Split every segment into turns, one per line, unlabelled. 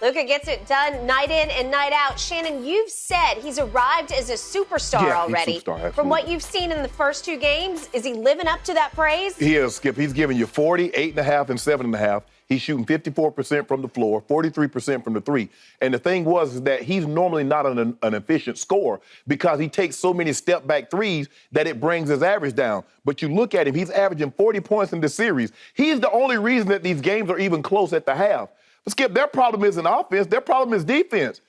Luka gets it done night in and night out. Shannon, you've said he's arrived as a superstar already.
He's a superstar, absolutely.
From what you've seen in the first 2 games, is he living up to that praise?
He is, Skip. He's giving you 40, 8.5, and 7.5. He's shooting 54% from the floor, 43% from the three. And the thing was is that he's normally not an efficient scorer because he takes so many step-back threes that it brings his average down. But you look at him, he's averaging 40 points in this series. He's the only reason that these games are even close at the half. But, Skip, their problem isn't offense. Their problem is defense.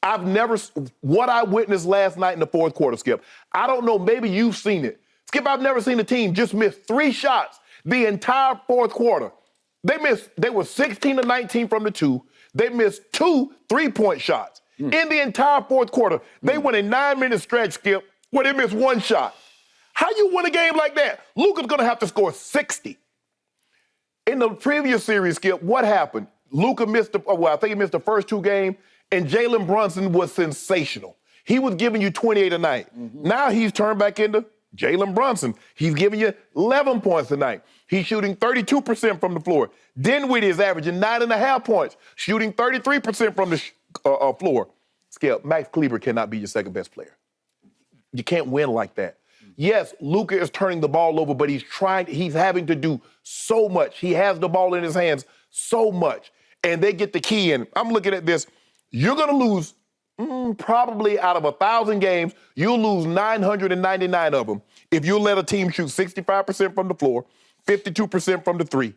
What I witnessed last night in the fourth quarter, Skip, I don't know, maybe you've seen it. Skip, I've never seen a team just miss 3 shots the entire fourth quarter. They were 16 to 19 from the 2. They missed 2 3-point shots. In the entire fourth quarter, they went a 9-minute stretch, Skip, where they missed 1 shot. How you win a game like that? Luka's going to have to score 60. In the previous series, Skip, what happened? Luka missed, I think he missed the first 2 games, and Jalen Brunson was sensational. He was giving you 28 a night. Now he's turned back into Jalen Brunson. He's giving you 11 points a night. He's shooting 32% from the floor. Dinwiddie is averaging 9.5 points, shooting 33% from the floor. Skip, Max Kleber cannot be your second best player. You can't win like that. Yes, Luka is turning the ball over, but he's having to do so much. He has the ball in his hands so much. And they get the key in. I'm looking at this. You're going to lose probably out of 1,000 games, you'll lose 999 of them if you let a team shoot 65% from the floor, 52% from the three,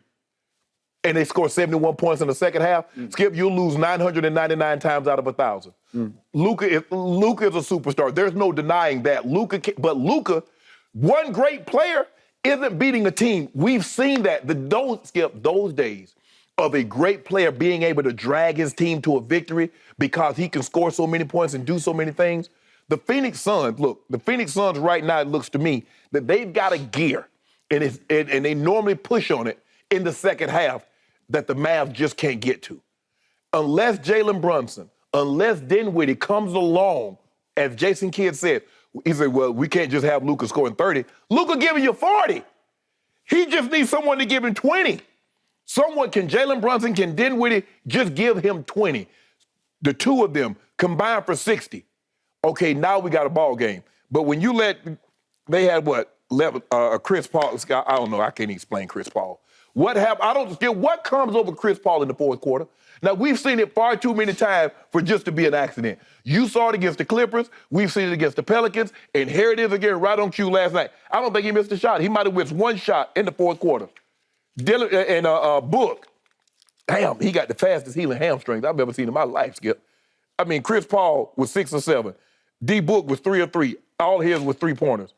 and they score 71 points in the second half. Skip, you'll lose 999 times out of 1,000. Luka is a superstar. There's no denying that. But Luka, one great player, isn't beating a team. We've seen that. Those days of a great player being able to drag his team to a victory because he can score so many points and do so many things. The Phoenix Suns right now, it looks to me that they've got a gear, and they normally push on it in the second half that the Mavs just can't get to. Unless Jalen Brunson, unless Dinwiddie comes along, as Jason Kidd said, he said, well, we can't just have Luka scoring 30. Luka giving you 40. He just needs someone to give him 20. Jalen Brunson, can Dinwiddie just give him 20? The two of them combined for 60. Okay, now we got a ball game. But when you they had Chris Paul, I don't know, I can't explain Chris Paul. What happened? What comes over Chris Paul in the fourth quarter? Now, we've seen it far too many times for just to be an accident. You saw it against the Clippers. We've seen it against the Pelicans. And here it is again right on cue last night. I don't think he missed a shot. He might have missed 1 shot in the fourth quarter. Book, damn, he got the fastest healing hamstrings I've ever seen in my life, Skip. I mean, Chris Paul was 6 or 7. D. Book was 3 or 3. All his was 3-pointers.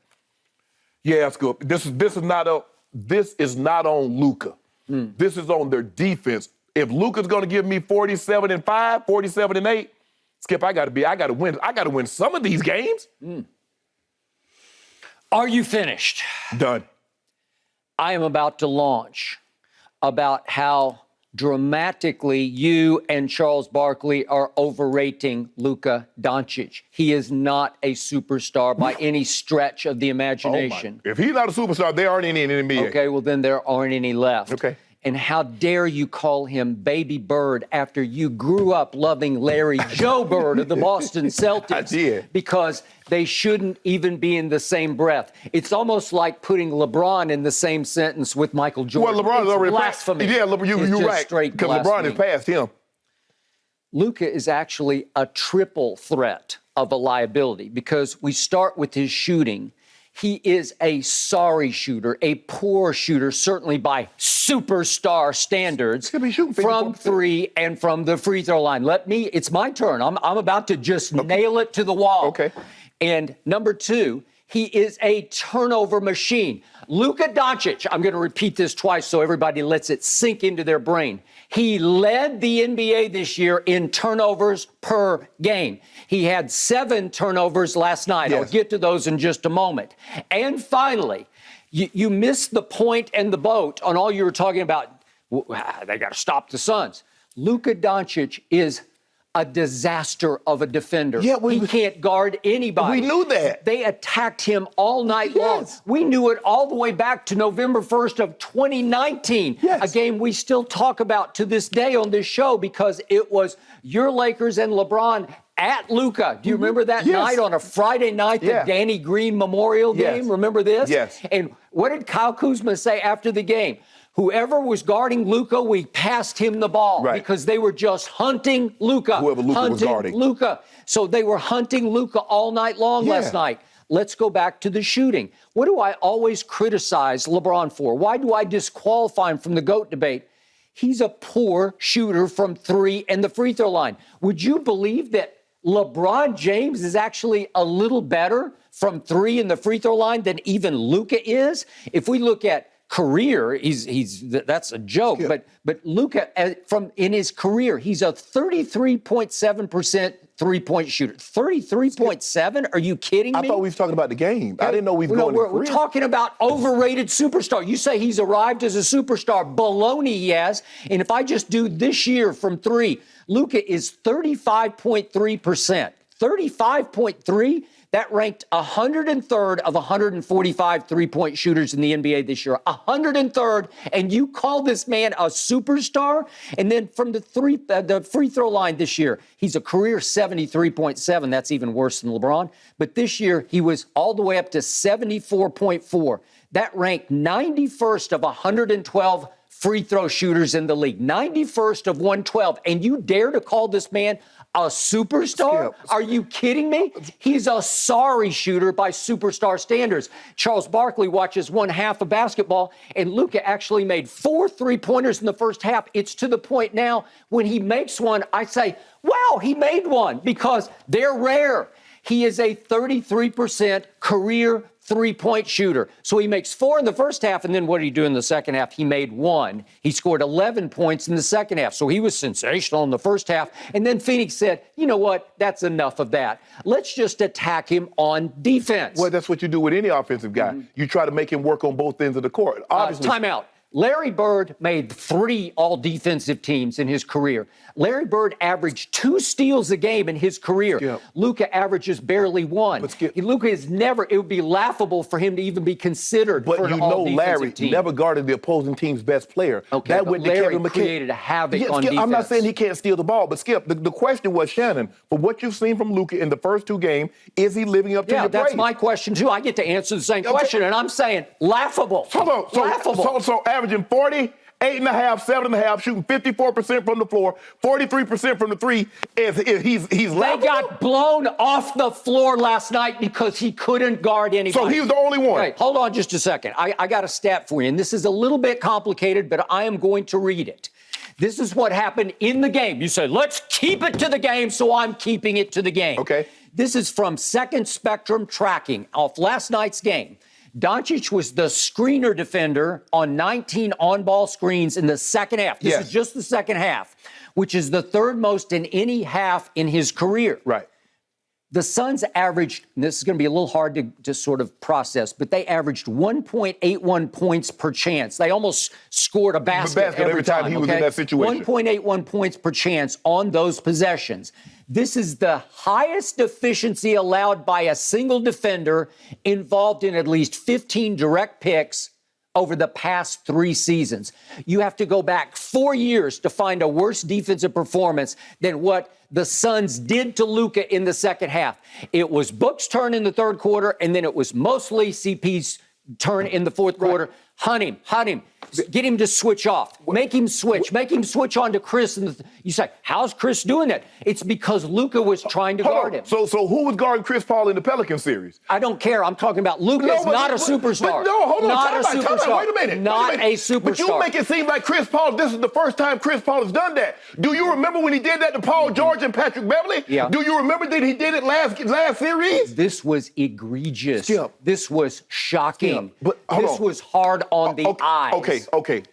Yeah, Skip. This is not on Luka. This is on their defense. If Luka's going to give me 47 and 5, 47 and 8, Skip, I got to win. I got to win some of these games.
Are you finished?
Done.
I am about to launch about how dramatically you and Charles Barkley are overrating Luka Dončić. He is not a superstar by any stretch of the imagination.
If he's not a superstar, there aren't any in the NBA.
Okay, well, then there aren't any left.
Okay.
And how dare you call him Baby Bird after you grew up loving Larry Joe Bird of the Boston Celtics?
I did.
Because they shouldn't even be in the same breath. It's almost like putting LeBron in the same sentence with Michael Jordan.
Well, LeBron's already
blasphemy.
Yeah, you're right. Because LeBron has passed him.
Luka is actually a triple threat of a liability because we start with his shooting. He is a sorry shooter, a poor shooter, certainly by superstar standards, from 3 and from the free throw line. It's my turn. I'm about to just nail it to the wall.
Okay.
And number 2, he is a turnover machine. Luka Dončić, I'm going to repeat this twice so everybody lets it sink into their brain. He led the NBA this year in turnovers per game. He had 7 turnovers last night.
Yes.
I'll get to those in just a moment. And finally, you missed the point and the boat on all you were talking about. They got to stop the Suns. Luka Dončić is a disaster of a defender.
Yeah,
he can't guard anybody.
We knew that.
They attacked him all night long. We knew it all the way back to November 1st of 2019, a game we still talk about to this day on this show because it was your Lakers and LeBron at Luka. Do you remember that night on a Friday night, the Danny Green Memorial game? Remember this?
Yes.
And what did Kyle Kuzma say after the game? Whoever was guarding Luka, we passed him the ball because they were just hunting Luka.
Whoever Luka was guarding.
Luka. So they were hunting Luka all night long last night. Let's go back to the shooting. What do I always criticize LeBron for? Why do I disqualify him from the GOAT debate? He's a poor shooter from three and the free throw line. Would you believe that LeBron James is actually a little better from three and the free throw line than even Luka is? If we look at career, that's a joke. But Luka, in his career, he's a 33.7% three-point shooter. 33.7? Are you kidding me?
I thought we was talking about the game. I didn't know we was going to
We're talking about overrated superstar. You say he's arrived as a superstar. Baloney, yes. And if I just do this year from three, Luka is 35.3%. 35.3? That ranked 103rd of 145 three-point shooters in the NBA this year. 103rd, and you call this man a superstar? And then from the free throw line this year, he's a career 73.7. That's even worse than LeBron. But this year, he was all the way up to 74.4. That ranked 91st of 112 free throw shooters in the league. 91st of 112. And you dare to call this man a superstar? Are you kidding me? He's a sorry shooter by superstar standards. Charles Barkley watches one half of basketball, and Luka actually made 4 3-pointers in the first half. It's to the point now when he makes one, I say, wow, he made one, because they're rare. He is a 33% career three-point shooter. So he makes 4 in the first half, and then what did he do in the second half? He made 1. He scored 11 points in the second half. So he was sensational in the first half. And then Phoenix said, you know what? That's enough of that. Let's just attack him on defense.
Well, that's what you do with any offensive guy. You try to make him work on both ends of the court. Obviously.
Timeout. Larry Bird made 3 all-defensive teams in his career. Larry Bird averaged 2 steals a game in his career. Luka averages barely 1. Luka is never, it would be laughable for him to even be considered for an all-defensive
Larry
team.
never guarded the opposing team's best player.
Okay,
that
but
went to
Larry
Kevin McHale.
created a havoc on defense.
I'm not saying he can't steal the ball, but Skip, the question was, Shannon, for what you've seen from Luka in the first 2 games, is he living up to your praise?
Yeah, that's my question, too. I get to answer the same question, and I'm saying laughable. Laughable.
So averaging 40, 8.5, 7.5, shooting 54% from the floor, 43% from the three. He's
They got blown off the floor last night because he couldn't guard anybody.
So he was the only one.
Hey, hold on just a second. I got a stat for you, and this is a little bit complicated, but I am going to read it. This is what happened in the game. You say, let's keep it to the game, so I'm keeping it to the game.
Okay.
This is from Second Spectrum Tracking off last night's game. Doncic was the screener defender on 19 on-ball screens in the second half. This is just the second half, which is the 3rd most in any half in his career.
Right.
The Suns averaged, and this is going to be a little hard to sort of process, but they averaged 1.81 points per chance. They almost scored a basket every time
he was in that situation.
1.81 points per chance on those possessions. This is the highest efficiency allowed by a single defender involved in at least 15 direct picks over the past 3 seasons. You have to go back 4 years to find a worse defensive performance than what the Suns did to Luka in the second half. It was Book's turn in the third quarter, and then it was mostly CP's turn in the fourth quarter. Hunt him. Get him to switch off. Make him switch on to Chris. You say, how's Chris doing that? It's because Luka was trying to guard him.
So who was guarding Chris Paul in the Pelican series?
I don't care. I'm talking about Luka is not a superstar.
Hold on.
Not a superstar.
Wait a minute.
Not a superstar.
But you make it seem like Chris Paul, this is the first time Chris Paul has done that. Do you remember when he did that to Paul George and Patrick Beverley?
Yeah.
Do you remember that he did it last series?
This was egregious.
Skip.
This was shocking.
But
this was hard on the eyes.
Okay.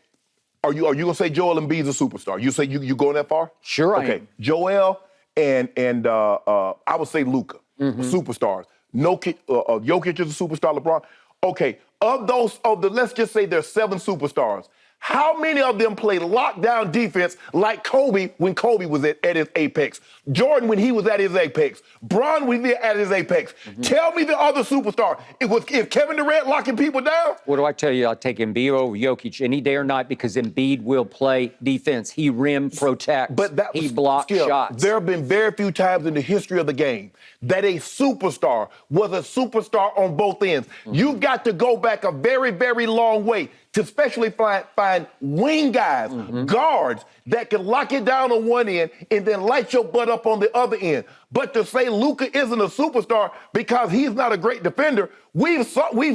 Are you gonna say Joel Embiid's a superstar? You say you going that far?
Sure, I am.
Joel and I would say Luka, superstars. Jokic is a superstar. LeBron. Okay, let's just say there's 7 superstars. How many of them play lockdown defense like Kobe when Kobe was at his apex? Jordan when he was at his apex? Bron when he was at his apex? Tell me the other superstar. If Kevin Durant locking people down?
What do I tell you? I'll take Embiid over Jokic any day or night because Embiid will play defense. He rim protects.
But
he blocks shots.
There have been very few times in the history of the game that a superstar was a superstar on both ends. You've got to go back a very, very long way to especially find wing guys, guards that can lock it down on one end and then light your butt up on the other end. But to say Luka isn't a superstar because he's not a great defender, we've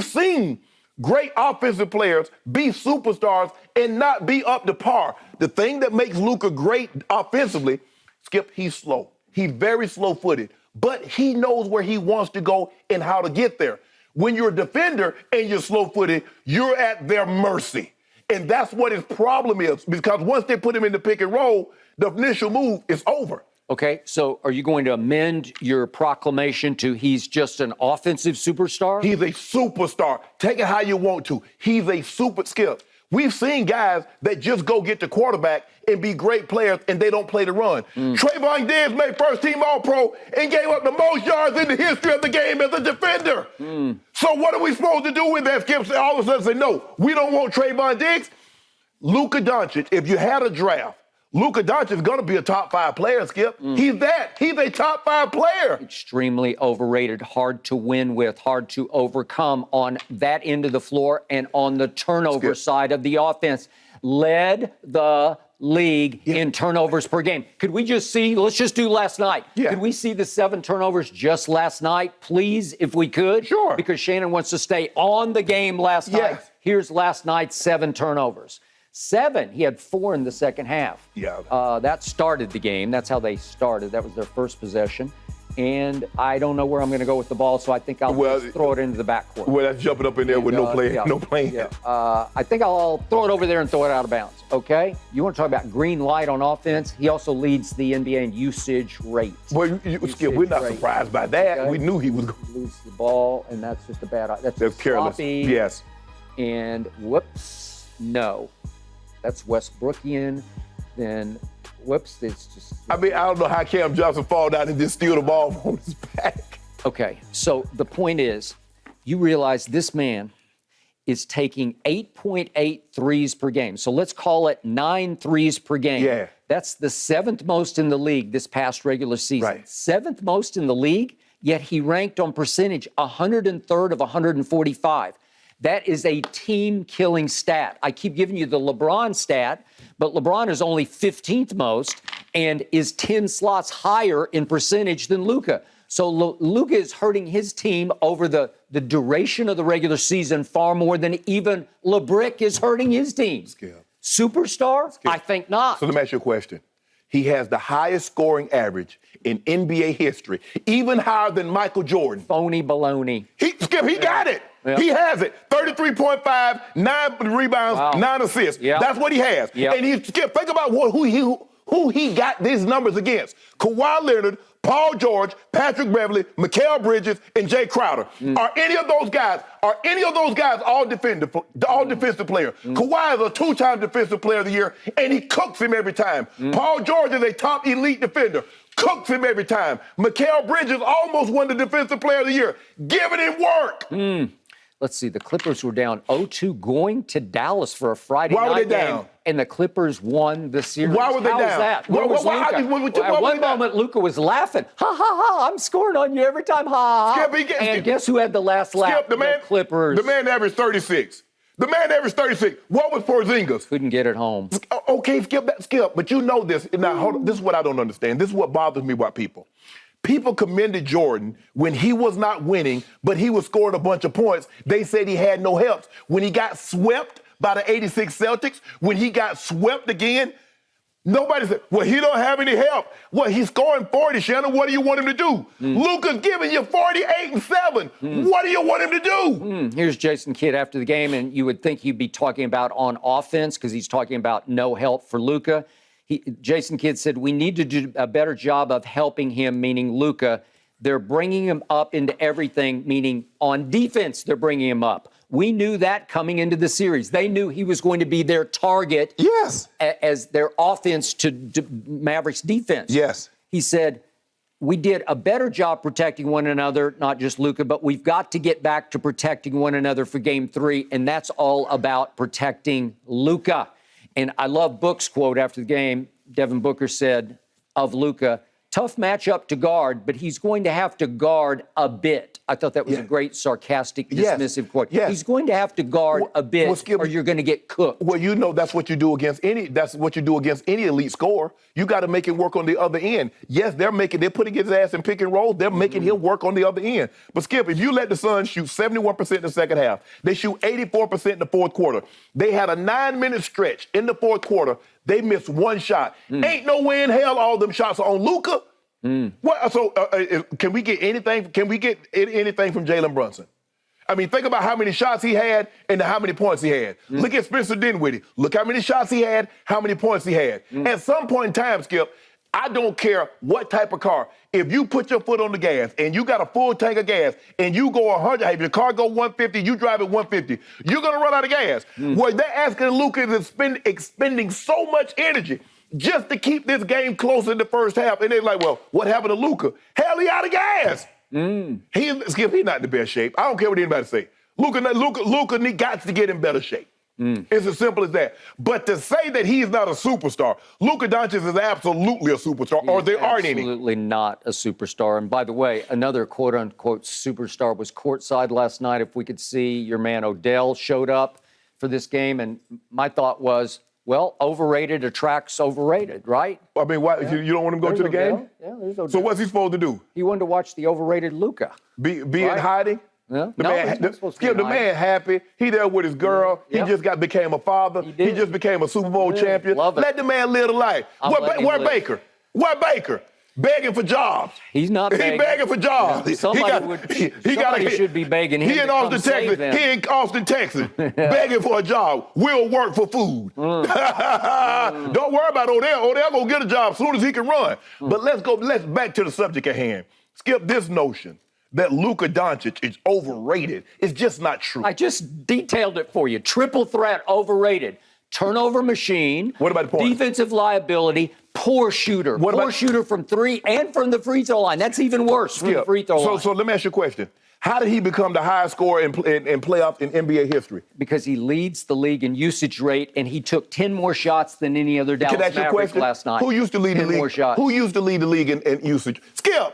seen great offensive players be superstars and not be up to par. The thing that makes Luka great offensively, Skip, he's slow. He's very slow-footed, but he knows where he wants to go and how to get there. When you're a defender and you're slow-footed, you're at their mercy. And that's what his problem is, because once they put him in the pick and roll, the initial move is over.
Okay, so are you going to amend your proclamation to he's just an offensive superstar?
He's a superstar. Take it how you want to. He's a super Skip. We've seen guys that just go get the quarterback and be great players, and they don't play the run. Trayvon Diggs made first-team All-Pro and gave up the most yards in the history of the game as a defender. So what are we supposed to do with that, Skip? All of a sudden say, no, we don't want Trayvon Diggs. Luka Dončić, if you had a draft, Luka Dončić is going to be a top 5 player, Skip. He's that. He's a top 5 player.
Extremely overrated, hard to win with, hard to overcome on that end of the floor and on the turnover side of the offense. Led the league in turnovers per game. Could we just see, let's just do last night. Could we see the 7 turnovers just last night, please, if we could?
Sure.
Because Shannon wants to stay on the game last night. Here's last night's 7 turnovers. 7, he had 4 in the second half. That started the game. That's how they started. That was their first possession. And I don't know where I'm going to go with the ball, so I think I'll just throw it into the backcourt.
Well, that's jumping up in there with no play.
I think I'll throw it over there and throw it out of bounds, okay? You want to talk about green light on offense? He also leads the NBA in usage rate.
Well, Skip, we're not surprised by that. Okay? We knew he was going
to lose the ball, and that's just a bad idea.
That's careless.
Sloppy,
yes.
And whoops, no. That's Westbrookian. Then, whoops, it's just...
I mean, I don't know how Cam Johnson fall down and just steal the ball from his back.
Okay, so the point is, you realize this man is taking 8.8 threes per game. So let's call it 9 threes per game.
Yeah.
That's the 7th most in the league this past regular season.
Right.
7th most in the league, yet he ranked on percentage 103rd of 145. That is a team-killing stat. I keep giving you the LeBron stat, but LeBron is only 15th most and is 10 slots higher in percentage than Luka. So Luka is hurting his team over the duration of the regular season far more than even LeBrick is hurting his team. Superstar? I think not.
So let me ask you a question. He has the highest scoring average in NBA history, even higher than Michael Jordan.
Phony baloney.
He got it. He has it. 33.5, 9 rebounds, 9 assists. That's what he has. And think about who he got these numbers against. Kawhi Leonard, Paul George, Patrick Beverly, Mikal Bridges, and Jay Crowder. Are any of those guys all defensive players? Kawhi is a 2-time defensive player of the year, and he cooks him every time. Paul George is a top elite defender. Cooks him every time. Mikal Bridges almost won the defensive player of the year. Giving him work.
Let's see, the Clippers were down 0-2 going to Dallas for a Friday night game.
Why were they down?
And the Clippers won the series.
Why were they down?
How was that? Where was Luka? At one moment, Luka was laughing. Ha, ha, ha, I'm scoring on you every time. Ha, ha, ha. And guess who had the last laugh? The Clippers.
The man averaged 36. What was Porzingis?
Couldn't get it home.
Okay, Skip. But you know this. Now, hold on. This is what I don't understand. This is what bothers me about people. People commended Jordan when he was not winning, but he was scoring a bunch of points. They said he had no help. When he got swept by the 86 Celtics, when he got swept again, nobody said, well, he don't have any help. Well, he's scoring 40, Shannon. What do you want him to do? Luka's giving you 48 and 7. What do you want him to do?
Here's Jason Kidd after the game, and you would think he'd be talking about on offense because he's talking about no help for Luka. Jason Kidd said, we need to do a better job of helping him, meaning Luka. They're bringing him up into everything, meaning on defense, they're bringing him up. We knew that coming into the series. They knew he was going to be their target as their offense to Mavericks defense.
Yes.
He said, we did a better job protecting one another, not just Luka, but we've got to get back to protecting one another for Game 3, and that's all about protecting Luka. And I love Book's quote after the game. Devin Booker said of Luka, tough matchup to guard, but he's going to have to guard a bit. I thought that was a great sarcastic, dismissive quote.
Yes.
He's going to have to guard a bit,
Skip,
or you're going to get cooked.
Well, you know that's what you do against any. That's what you do against any elite scorer. You got to make it work on the other end. Yes, they're putting his ass in pick and roll. They're making him work on the other end. But Skip, if you let the Suns shoot 71% in the second half, they shoot 84% in the fourth quarter. They had a 9-minute stretch in the fourth quarter. They missed one shot. Ain't no way in hell all them shots are on Luka. What, so can we get anything? Can we get anything from Jalen Brunson? I mean, think about how many shots he had and how many points he had. Look at Spencer Dinwiddie. Look how many shots he had, how many points he had. At some point in time, Skip, I don't care what type of car. If you put your foot on the gas and you got a full tank of gas and you go 100, if your car go 150, you drive at 150, you're gonna run out of gas. What they're asking Luka is expending so much energy just to keep this game close in the first half. And they're like, well, what happened to Luka? Hell, he out of gas. Skip, he's not in the best shape. I don't care what anybody say. Luka got to get in better shape. It's as simple as that. But to say that he's not a superstar, Luka Dončić is absolutely a superstar, or there aren't any.
Absolutely not a superstar. And by the way, another quote-unquote superstar was courtside last night. If we could see, your man Odell showed up for this game, and my thought was, well, overrated attracts overrated, right?
I mean, why you don't want him to go to the game?
Yeah, there's Odell.
So what's he supposed to do?
He wanted to watch the overrated Luka.
Be in hiding?
Yeah.
The
No,
man,
he's not supposed to be in hiding.
man happy. He there with his girl.
Yeah.
He just became a father. He just became a Super Bowl champion.
Love it.
Let the man live the life. Where Baker? Where Baker? Begging for jobs.
He's not begging.
He's begging for jobs.
Yeah, somebody should be begging him.
He in Austin, Texas. He in Austin, Texas, begging for a job. We'll work for food. Don't worry about Odell. Odell gonna get a job as soon as he can run. But let's back to the subject at hand. Skip, this notion that Luka Dončić is overrated is just not true.
I just detailed it for you. Triple threat, overrated. Turnover machine.
What about the points?
Defensive liability. Poor shooter. Poor shooter from three and from the free throw line. That's even worse from the free throw line.
So let me ask you a question. How did he become the highest scorer in playoffs in NBA history?
Because he leads the league in usage rate, and he took 10 more shots than any other Dallas Mavericks last night.
Who used to lead the league?
10 more shots.
Who used to lead the league in usage? Skip.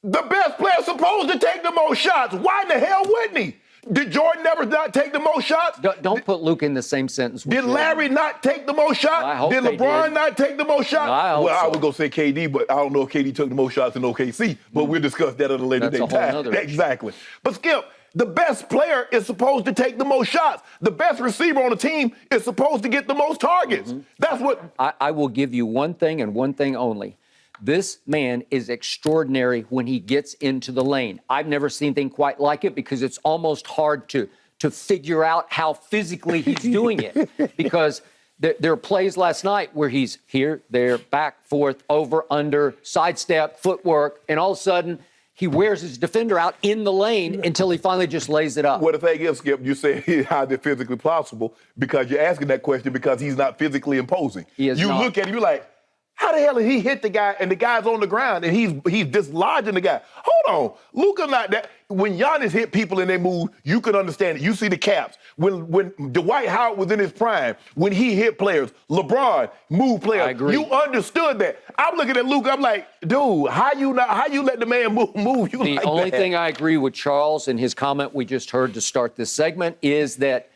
The best player supposed to take the most shots. Why in the hell wouldn't he? Did Jordan never not take the most shots?
Don't put Luka in the same sentence with
Did
Jordan.
Larry not take the most shots?
I hope
did
they
LeBron
did.
not take the most shots?
No, I hope
I
so.
would go say KD, but I don't know if KD took the most shots in OKC. But we'll discuss that at a later
That's
date.
a whole nother issue.
Exactly. But Skip, the best player is supposed to take the most shots. The best receiver on the team is supposed to get the most targets. That's what.
I will give you one thing and one thing only. This man is extraordinary when he gets into the lane. I've never seen anything quite like it because it's almost hard to figure out how physically he's doing it. Because there are plays last night where he's here, there, back, forth, over, under, sidestep, footwork, and all of a sudden he wears his defender out in the lane until he finally just lays it up.
Well, the thing is, Skip, you say how they're physically possible because you're asking that question because he's not physically imposing.
He is
you
not.
look at him, you're like, how the hell did he hit the guy and the guy's on the ground and he's dislodging the guy? Hold on. Luka not that. When Giannis hit people and they move, you can understand it. You see the caps. When Dwight Howard was in his prime, when he hit players, LeBron moved players.
I agree.
You understood that. I'm looking at Luka, I'm like, dude, how you let the man move you like that?
The only thing I agree with Charles and his comment we just heard to start this segment is that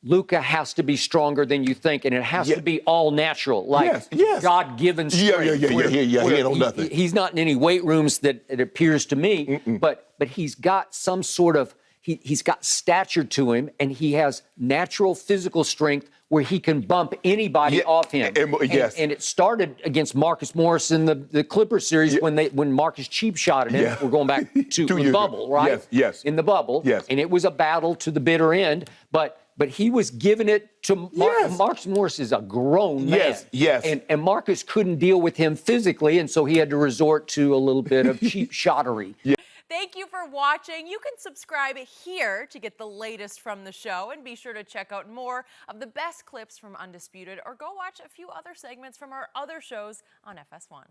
Luka has to be stronger than you think, and it has to be all natural, like God-given strength.
Yeah. He ain't on nothing.
He's not in any weight rooms that it appears to me, but he's got some sort of, he's got stature to him, and he has natural physical strength where he can bump anybody off him. And it started against Marcus Morris in the Clippers series when Marcus cheap shotted him. We're going back to the bubble, right?
Yes.
In the bubble.
Yes.
And it was a battle to the bitter end, but he was giving it to Marcus Morris is a grown man.
Yes.
And Marcus couldn't deal with him physically, and so he had to resort to a little bit of cheap shottery.
Thank you for watching. You can subscribe here to get the latest from the show, and be sure to check out more of the best clips from Undisputed, or go watch a few other segments from our other shows on FS1.